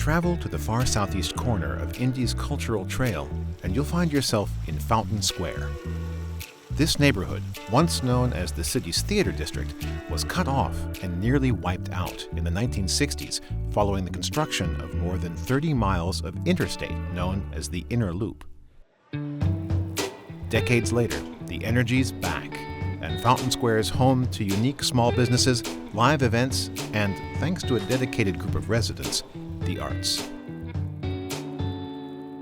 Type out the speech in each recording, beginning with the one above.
Travel to the far southeast corner of Indy's Cultural Trail, and you'll find yourself in Fountain Square. This neighborhood, once known as the city's theater district, was cut off and nearly wiped out in the 1960s following the construction of more than 30 miles of interstate known as the Inner Loop. Decades later, the energy's back, and Fountain Square is home to unique small businesses, live events, and, thanks to a dedicated group of residents, the arts.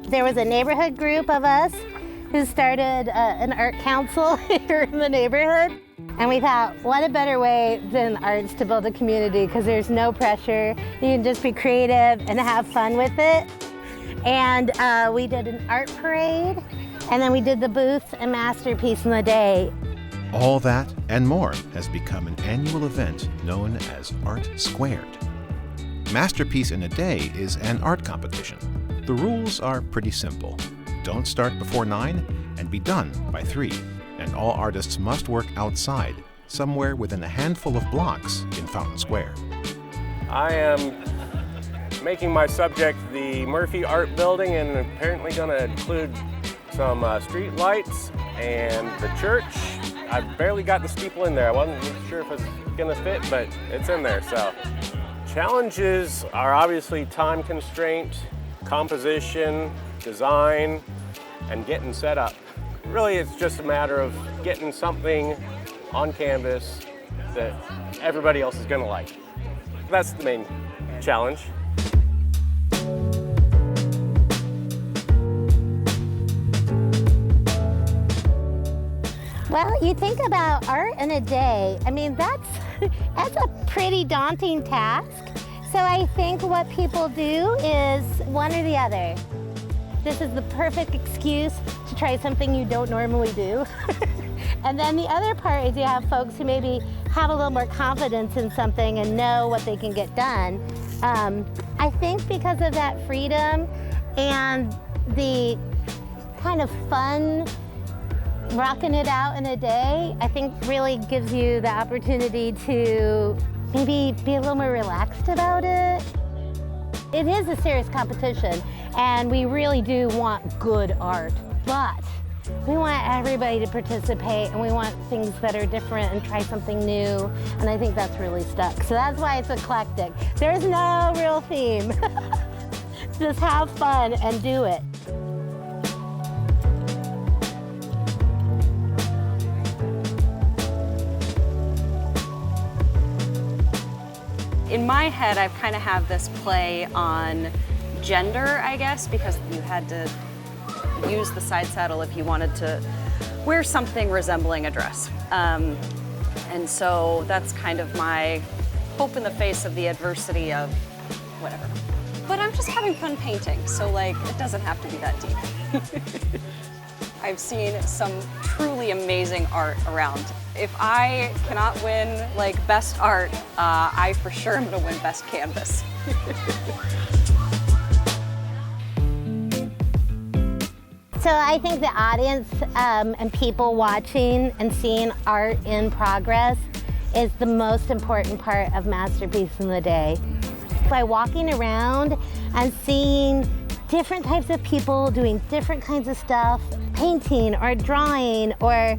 There was a neighborhood group of us who started an art council here in the neighborhood. And we thought, what a better way than arts to build a community, because there's no pressure. You can just be creative and have fun with it. And we did an art parade, and then we did the booth and masterpiece in the day. All that and more has become an annual event known as Art Squared. Masterpiece in a Day is an art competition. The rules are pretty simple. Don't start before 9 and be done by 3. And all artists must work outside, somewhere within a handful of blocks in Fountain Square. I am making my subject the Murphy Art Building, and apparently going to include some street lights and the church. I barely got the steeple in there. I wasn't sure if it's going to fit, but it's in there. So challenges are obviously time constraint, composition, design, and getting set up. Really, it's just a matter of getting something on canvas that everybody else is going to like. That's the main challenge. Well, you think about art in a day, I mean, that's a pretty daunting task. So I think what people do is one or the other. This is the perfect excuse to try something you don't normally do. And then the other part is you have folks who maybe have a little more confidence in something and know what they can get done. I think because of that freedom and the kind of fun rocking it out in a day, I think really gives you the opportunity to maybe be a little more relaxed about it. It is a serious competition, and we really do want good art, but we want everybody to participate, and we want things that are different and try something new, and I think that's really stuck. So that's why it's eclectic. There's no real theme. Just have fun and do it. In my head, I kind of have this play on gender, I guess, because you had to use the side saddle if you wanted to wear something resembling a dress. And so that's kind of my hope in the face of the adversity of whatever. But I'm just having fun painting, so like, it doesn't have to be that deep. I've seen some truly amazing art around. If I cannot win like best art, I for sure am gonna win best canvas. So I think the audience and people watching and seeing art in progress is the most important part of Masterpiece in the Day. By walking around and seeing different types of people doing different kinds of stuff, painting or drawing or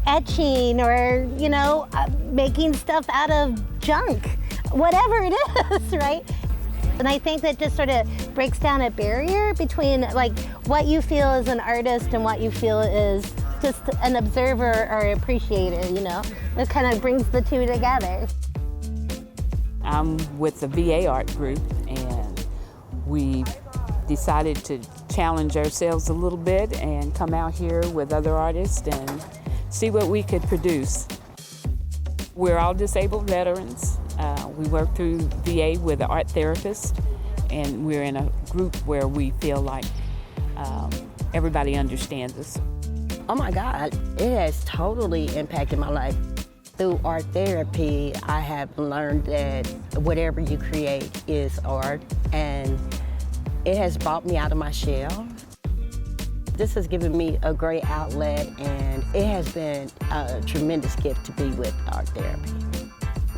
etching or, you know, making stuff out of junk, whatever it is, right? And I think that just sort of breaks down a barrier between like what you feel as an artist and what you feel is just an observer or appreciator, you know? It kind of brings the two together. I'm with the VA Art Group, and we decided to challenge ourselves a little bit and come out here with other artists and see what we could produce. We're all disabled veterans. We work through VA with an art therapist, and we're in a group where we feel like everybody understands us. Oh my God, it has totally impacted my life. Through art therapy, I have learned that whatever you create is art, and it has brought me out of my shell. This has given me a great outlet, and it has been a tremendous gift to be with art therapy.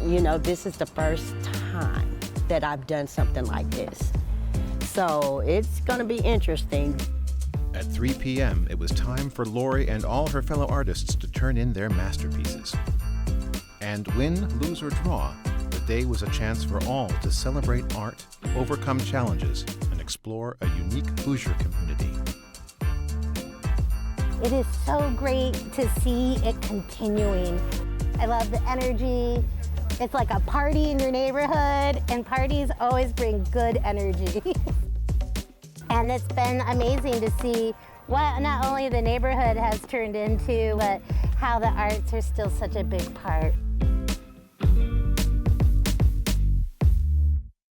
You know, this is the first time that I've done something like this. So it's going to be interesting. At 3 p.m., it was time for Lori and all her fellow artists to turn in their masterpieces. And win, lose, or draw, the day was a chance for all to celebrate art, overcome challenges, and explore a unique Hoosier community. It is so great to see it continuing. I love the energy. It's like a party in your neighborhood, and parties always bring good energy. And it's been amazing to see what not only the neighborhood has turned into, but how the arts are still such a big part.